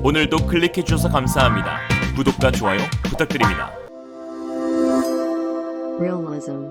오늘도 클릭해주셔서 감사합니다. 구독과 좋아요 부탁드립니다.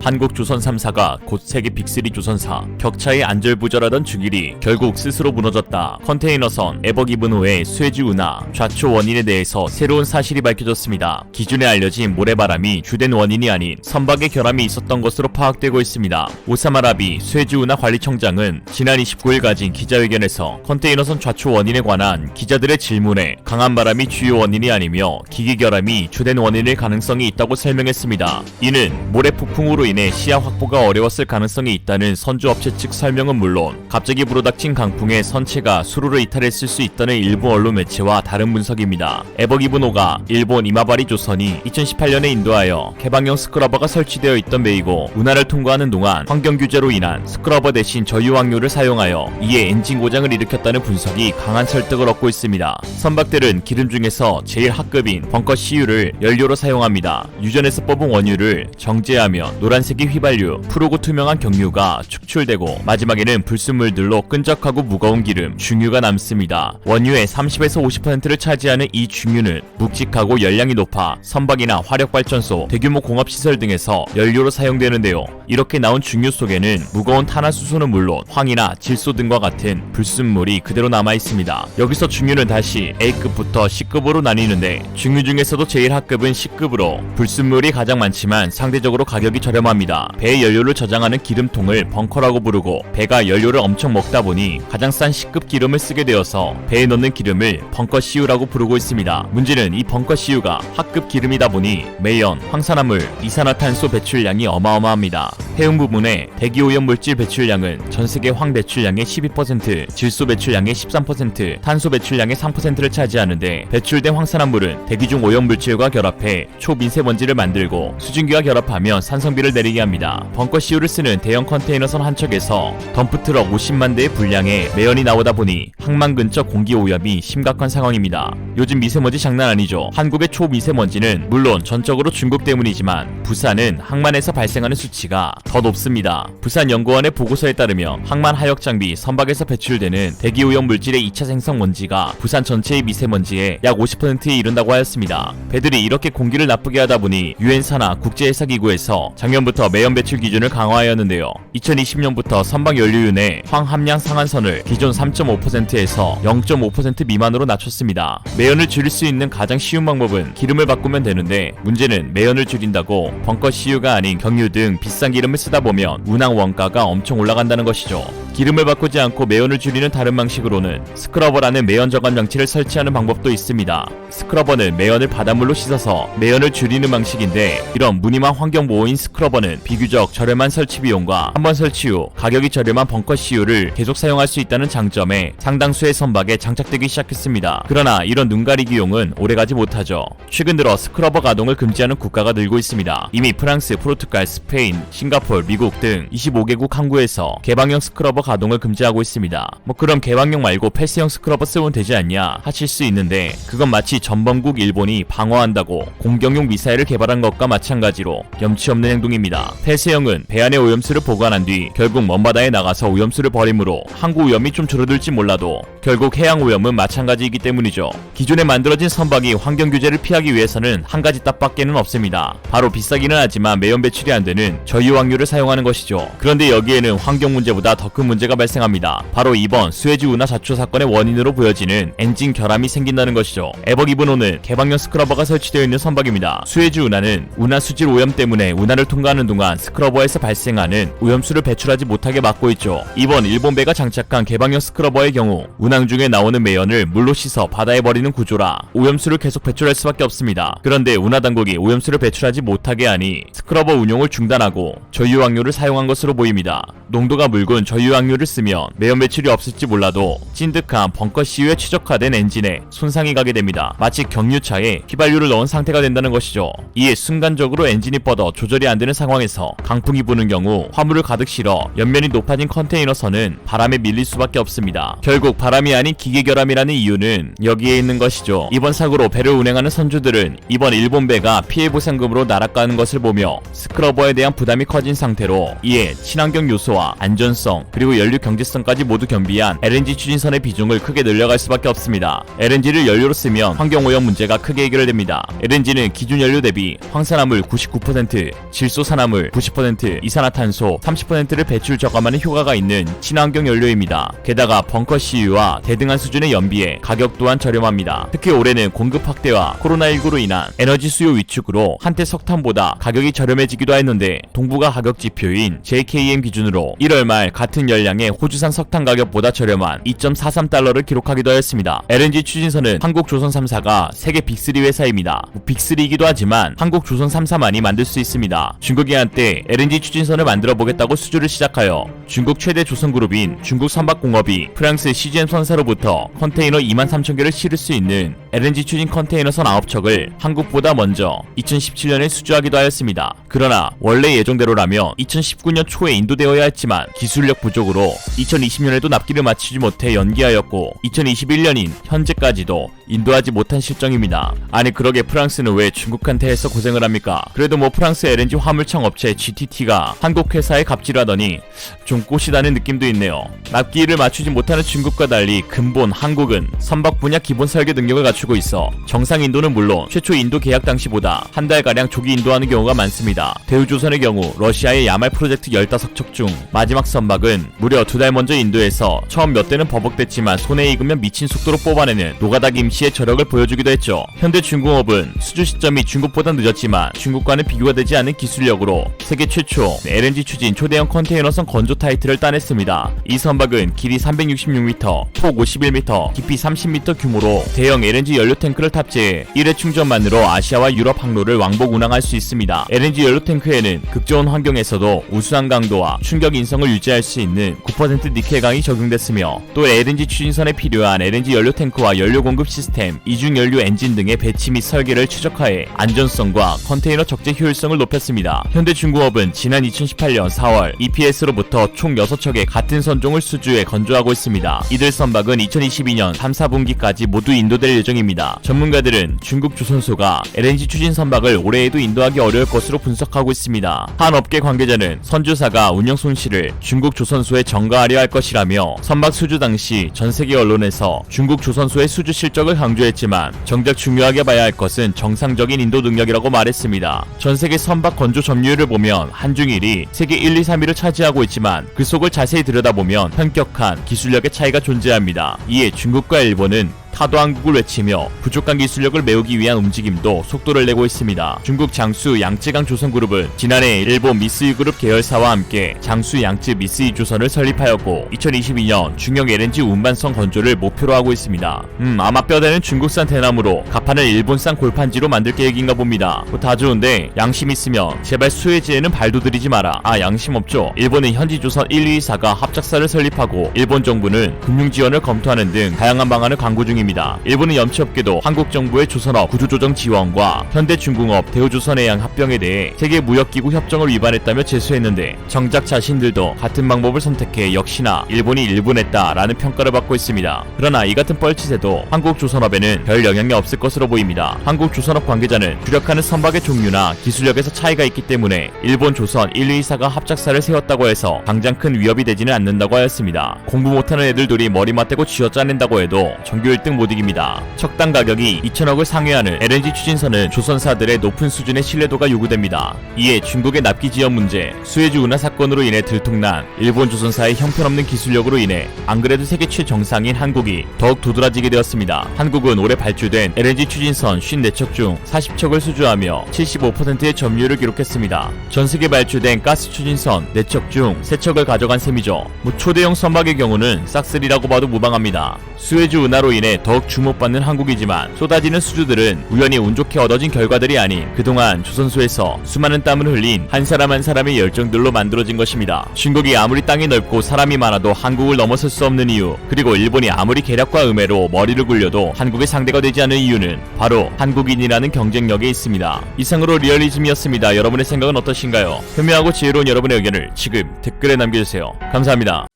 한국조선 3사가 곧 세계 빅3 조선사, 격차에 안절부절하던 중일이 결국 스스로 무너졌다. 컨테이너선 에버기브노의 수에즈 운하 좌초 원인에 대해서 새로운 사실이 밝혀졌습니다. 기존에 알려진 모래바람이 주된 원인이 아닌 선박의 결함이 있었던 것으로 파악되고 있습니다. 오사마라비 수에즈 운하 관리청장은 지난 29일 가진 기자회견에서 컨테이너선 좌초 원인에 관한 기자들의 질문에 강한 바람이 주요 원인이 아니며 기계 결함이 주된 원인일 가능성이 있다고 설명했습니다. 이는 모래 폭풍으로 인해 시야 확보가 어려웠을 가능성이 있다는 선주업체 측 설명은 물론 갑자기 불어닥친 강풍에 선체가 수로를 이탈했을 수 있다는 일부 언론 매체와 다른 분석입니다. 에버기브노가 일본 이마바리 조선이 2018년에 인도하여 개방형 스크러버가 설치되어 있던 배이고 운하를 통과하는 동안 환경 규제로 인한 스크러버 대신 저유황료를 사용하여 이에 엔진 고장을 일으켰다는 분석이 강한 설득을 얻고 있습니다. 선박들은 기름 중에서 제일 하급인 벙커 CU를 연료로 사용합니다. 유전에서 뽑은 원유를 정제하면 노란색의 휘발유, 푸르고 투명한 경유가 축출되고 마지막에는 불순물들로 끈적하고 무거운 기름, 중유가 남습니다. 원유의 30에서 50%를 차지하는 이 중유는 묵직하고 열량이 높아 선박이나 화력발전소, 대규모 공업시설 등에서 연료로 사용되는데요. 이렇게 나온 중유 속에는 무거운 탄화수소는 물론 황이나 질소 등과 같은 불순물이 그대로 남아있습니다. 여기서 중유는 다시 A급부터 C급으로 나뉘는데 중유 중에서도 제일 하급은 C급으로 불순물이 가장 많지만 상대적으로 가격이 저렴합니다. 배의 연료를 저장하는 기름통을 벙커라고 부르고 배가 연료를 엄청 먹다 보니 가장 싼 C급 기름을 쓰게 되어서 배에 넣는 기름을 벙커 CU라고 부르고 있습니다. 문제는 이 벙커 CU가 하급 기름이다 보니 매연, 황산화물, 이산화탄소 배출량이 어마어마합니다. 해운 부문의 대기오염 물질 배출량은 전세계 황 배출량의 12%, 질소 배출량의 13%, 탄소 배출량의 3%를 차지하는데 배출된 황산화물은 대기 중 오염 물질과 결합해 초미세먼지를 만들고 수증기와 결합하면 산성비를 내리게 합니다. 벙커 CU를 쓰는 대형 컨테이너선 한 척에서 덤프트럭 50만 대의 분량의 매연이 나오다 보니 항만 근처 공기 오염이 심각한 상황입니다. 요즘 미세먼지 장난 아니죠. 한국의 초미세먼지는 물론 전적으로 중국 때문이지만 부산은 항만에서 발생하는 수치가 더 높습니다. 부산연구원의 보고서에 따르면 항만 하역 장비 선박에서 배출되는 대기오염 물질의 2차 생성 먼지가 부산 전체의 미세먼지의 약 50%에 이른다고 하였습니다. 배들이 이렇게 공기를 나쁘게 하다 보니 유엔 산하 국제해사기구에서 작년부터 매연 배출 기준을 강화하였는데요. 2020년부터 선박 연료윤의 황 함량 상한선을 기존 3.5%에서 0.5% 미만으로 낮췄습니다. 매연을 줄일 수 있는 가장 쉬운 방법은 기름을 바꾸면 되는데 문제는 매연을 줄인다고 벙커 CU가 아닌 경유 등 비싼 기름을 쓰다 보면 운항 원가가 엄청 올라간다는 것이죠. 기름을 바꾸지 않고 매연을 줄이는 다른 방식으로는 스크러버라는 매연 저감 장치를 설치하는 방법도 있습니다. 스크러버는 매연을 바닷물로 씻어서 매연을 줄이는 방식인데 이런 무늬만 환경보호인 스크러버는 비교적 저렴한 설치 비용과 한번 설치 후 가격이 저렴한 벙커 CU를 계속 사용할 수 있다는 장점에 상당수의 선박에 장착되기 시작했습니다. 그러나 이런 눈가리기용은 오래가지 못하죠. 최근 들어 스크러버 가동을 금지하는 국가가 늘고 있습니다. 이미 프랑스, 포르투갈, 스페인, 싱가포르, 미국 등 25개국 항구에서 개방형 스크러버 가동을 금지하고 있습니다. 그럼 개방형 말고 폐쇄형 스크러버 쓰면 되지 않냐 하실 수 있는데 그건 마치 전범국 일본이 방어한다고 공격용 미사일을 개발한 것과 마찬가지로 염치 없는 행동입니다. 폐쇄형은 배 안의 오염수를 보관한 뒤 결국 먼바다에 나가서 오염수를 버리므로 항구 오염이 좀 줄어들지 몰라도 결국 해양 오염은 마찬가지이기 때문이죠. 기존에 만들어진 선박이 환경 규제를 피하기 위해서는 한 가지 딱밖에는 없습니다. 바로 비싸기는 하지만 매연 배출이 안 되는 저유황료를 사용하는 것이죠. 그런데 여기에는 환경 문제보다 더 큰 문제가 발생합니다. 바로 이번 수에즈 운하 좌초 사건의 원인으로 보여지는 엔진 결함이 생긴다는 것이죠. 에버기브노는 개방형 스크러버가 설치되어 있는 선박입니다. 수에즈 운하는 운하 수질 오염 때문에 운하를 통과하는 동안 스크러버에서 발생하는 오염수를 배출하지 못하게 막고 있죠. 이번 일본 배가 장착한 개방형 스크러버의 경우 운항 중에 나오는 매연을 물로 씻어 바다에 버리는 구조라 오염수를 계속 배출할 수밖에 없습니다. 그런데 운하 당국이 오염수를 배출하지 못하게 하니 스크러버 운용을 중단하고 저유황료를 사용한 것으로 보입니다. 농도가 묽은 저유황료를 쓰면 매연 배출이 없을지 몰라도 찐득한 벙커 CU에 최적화된 엔진에 손상이 가게 됩니다. 마치 경유차에 휘발유를 넣은 상태가 된다는 것이죠. 이에 순간적으로 엔진이 뻗어 상태라서 조절이 안 되는 상황에서 강풍이 부는 경우 화물을 가득 실어 옆면이 높아진 컨테이너선은 바람에 밀릴 수밖에 없습니다. 결국 바람이 아닌 기계 결함이라는 이유는 여기에 있는 것이죠. 이번 사고로 배를 운행하는 선주들은 이번 일본 배가 피해 보상금으로 날아가는 것을 보며 스크러버에 대한 부담이 커진 상태로 이에 친환경 요소와 안전성 그리고 연료 경제성까지 모두 겸비한 LNG 추진선의 비중을 크게 늘려갈 수밖에 없습니다. LNG를 연료로 쓰면 환경오염 문제가 크게 해결됩니다. LNG는 기준 연료 대비 황산화물 99%, 질소산화물 90%, 이산화탄소 30%를 배출 저감하는 효과가 있는 친환경 연료입니다. 게다가 벙커 CU와 대등한 수준의 연비에 가격 또한 저렴합니다. 특히 올해는 공급 확대와 코로나19로 인한 에너지 수요 위축으로 한때 석탄보다 가격이 저렴해지기도 했는데 동부가 가격 지표인 JKM 기준으로 1월 말 같은 열량의 호주산 석탄 가격보다 저렴한 2.43달러를 기록하기도 했습니다. LNG 추진선은 한국조선 3사가 세계 빅3 회사입니다. 빅3이기도 하지만 한국조선 3사만이 만들 수 있습니다. 중국이 한때 LNG 추진선을 만들어 보겠다고 수주를 시작하여 중국 최대 조선그룹인 중국 선박공업이 프랑스 CGM 선사로부터 컨테이너 23,000개를 실을 수 있는 LNG 추진 컨테이너선 9척을 한국보다 먼저 2017년에 수주하기도 하였습니다. 그러나 원래 예정대로라면 2019년 초에 인도되어야 했지만 기술력 부족으로 2020년에도 납기를 마치지 못해 연기하였고 2021년인 현재까지도 인도하지 못한 실정입니다. 아니 그러게 프랑스는 왜 중국한테 해서 고생을 합니까? 그래도 뭐 프랑스 LNG 화물청 업체 GTT가 한국 회사에 갑질하더니 좀 꼬시다는 느낌도 있네요. 납기를 맞추지 못하는 중국과 달리 근본 한국은 선박 분야 기본 설계 능력을 갖추고 있어 정상 인도는 물론 최초 인도 계약 당시보다 한 달가량 조기 인도하는 경우가 많습니다. 대우조선의 경우 러시아의 야말 프로젝트 15척 중 마지막 선박은 무려 2달 먼저 인도해서 처음 몇 대는 버벅댔지만 손에 익으면 미친 속도로 뽑아내는 노가다 김씨의 저력을 보여주기도 했죠. 현대중공업은 수주 시점이 중국보다 늦었지만 중국과는 비교가 되지 않는 기술력으로 세계 최초 LNG 추진 초대형 컨테이너선 건조 타이틀을 따냈습니다. 이 선박은 길이 366m, 폭 51m, 깊이 30m 규모로 대형 LNG 연료 탱크를 탑재해 1회 충전만으로 아시아와 유럽 항로를 왕복 운항할 수 있습니다. LNG 연료 탱크에는 극저온 환경에서도 우수한 강도와 충격 인성을 유지할 수 있는 9% 니켈강이 적용됐으며 또 LNG 추진선에 필요한 LNG 연료 탱크와 연료 공급 시스템, 이중 연료 엔진 등의 배치 및 설계를 최적화해 안전성과 컨테이너 적재 효율성을 높였습니다. 현대중공업은 지난 2018년 4월 EPS로부터 총 6척의 같은 선종을 수주해 건조하고 있습니다. 이들 선박은 2022년 3, 4분기까지 모두 인도될 예정입니다. 전문가들은 중국 조선소가 LNG 추진 선박을 올해에도 인도하기 어려울 것으로 분석하고 있습니다. 한 업계 관계자는 선주사가 운영 손실을 중국 조선소에 전가하려 할 것이라며 선박 수주 당시 전세계 언론에서 중국 조선소의 수주 실적을 강조했지만 정작 중요하게 봐야 할 것은 정상적인 인도 능력이라고 말했습니다. 전세계 선박 건조 점유율을 보면 한중일이 세계 1, 2, 3위를 차지하고 있지만 그 속을 자세히 들여다보면 현격한 기술력의 차이가 존재합니다. 이에 중국과 일본은 타도한국을 외치며 부족한 기술력을 메우기 위한 움직임도 속도를 내고 있습니다. 중국 장수 양쯔강 조선그룹은 지난해 일본 미쓰이그룹 계열사와 함께 장수 양쯔 미쓰이 조선을 설립하였고 2022년 중형 LNG 운반선 건조를 목표로 하고 있습니다. 아마 뼈대는 중국산 대나무로 갑판을 일본산 골판지로 만들 계획인가 봅니다. 다 좋은데 양심 있으면 제발 수혜지에는 발도 들이지 마라. 양심 없죠. 일본은 현지조선 1, 2사가 합작사를 설립하고 일본 정부는 금융 지원을 검토하는 등 다양한 방안을 강구 중입니다. 일본은 염치없게도 한국 정부의 조선업 구조조정 지원과 현대중공업 대우조선해양 합병에 대해 세계무역기구 협정을 위반했다며 제소했는데 정작 자신들도 같은 방법을 선택해 역시나 일본이 일본했다라는 평가를 받고 있습니다. 그러나 이 같은 뻘짓에도 한국 조선업에는 별 영향이 없을 것으로 보입니다. 한국 조선업 관계자는 주력하는 선박의 종류나 기술력에서 차이가 있기 때문에 일본 조선 1, 2사가 합작사를 세웠다고 해서 당장 큰 위협이 되지는 않는다고 하였습니다. 공부 못하는 애들들이 머리 맞대고 쥐어짜낸다고 해도 전교 1등 못 이깁니다. 척당 가격이 2천억을 상회하는 LNG 추진선은 조선사들의 높은 수준의 신뢰도가 요구됩니다. 이에 중국의 납기 지연 문제, 수에즈 운하 사건으로 인해 들통난 일본 조선사의 형편없는 기술력으로 인해 안 그래도 세계 최정상인 한국이 더욱 도드라지게 되었습니다. 한국은 올해 발주된 LNG 추진선 54척 중 40척을 수주하며 75%의 점유율을 기록했습니다. 전세계 발주된 가스 추진선 4척 중 3척을 가져간 셈이죠. 초대형 선박의 경우는 싹쓸이라고 봐도 무방합니다. 수에즈 운하로 인해 때문에 더욱 주목받는 한국이지만 쏟아지는 수주들은 우연히 운 좋게 얻어진 결과들이 아닌 그동안 조선소에서 수많은 땀을 흘린 한 사람 한 사람의 열정들로 만들어진 것입니다. 중국이 아무리 땅이 넓고 사람이 많아도 한국을 넘어설 수 없는 이유, 그리고 일본이 아무리 계략과 음해로 머리를 굴려도 한국의 상대가 되지 않는 이유는 바로 한국인이라는 경쟁력에 있습니다. 이상으로 리얼리즘이었습니다. 여러분의 생각은 어떠신가요? 현명하고 지혜로운 여러분의 의견을 지금 댓글에 남겨주세요. 감사합니다.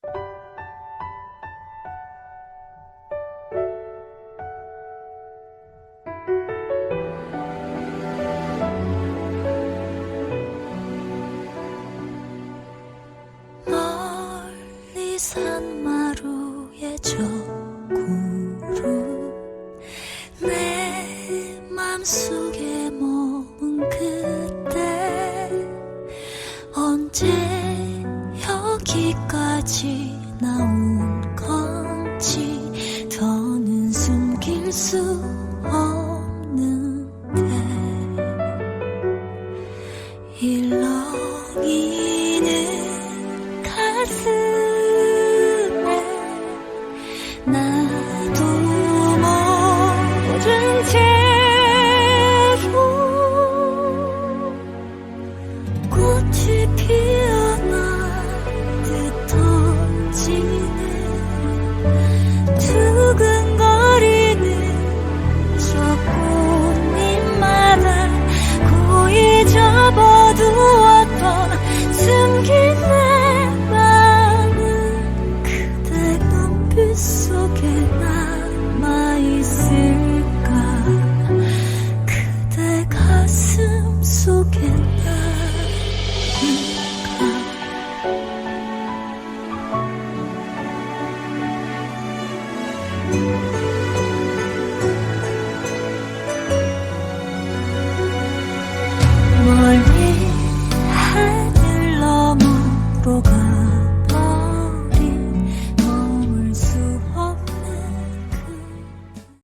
산마루의 저구름 내 맘속에 머문 그때 언제 여기까지 나온 건지 더는 숨길 수 없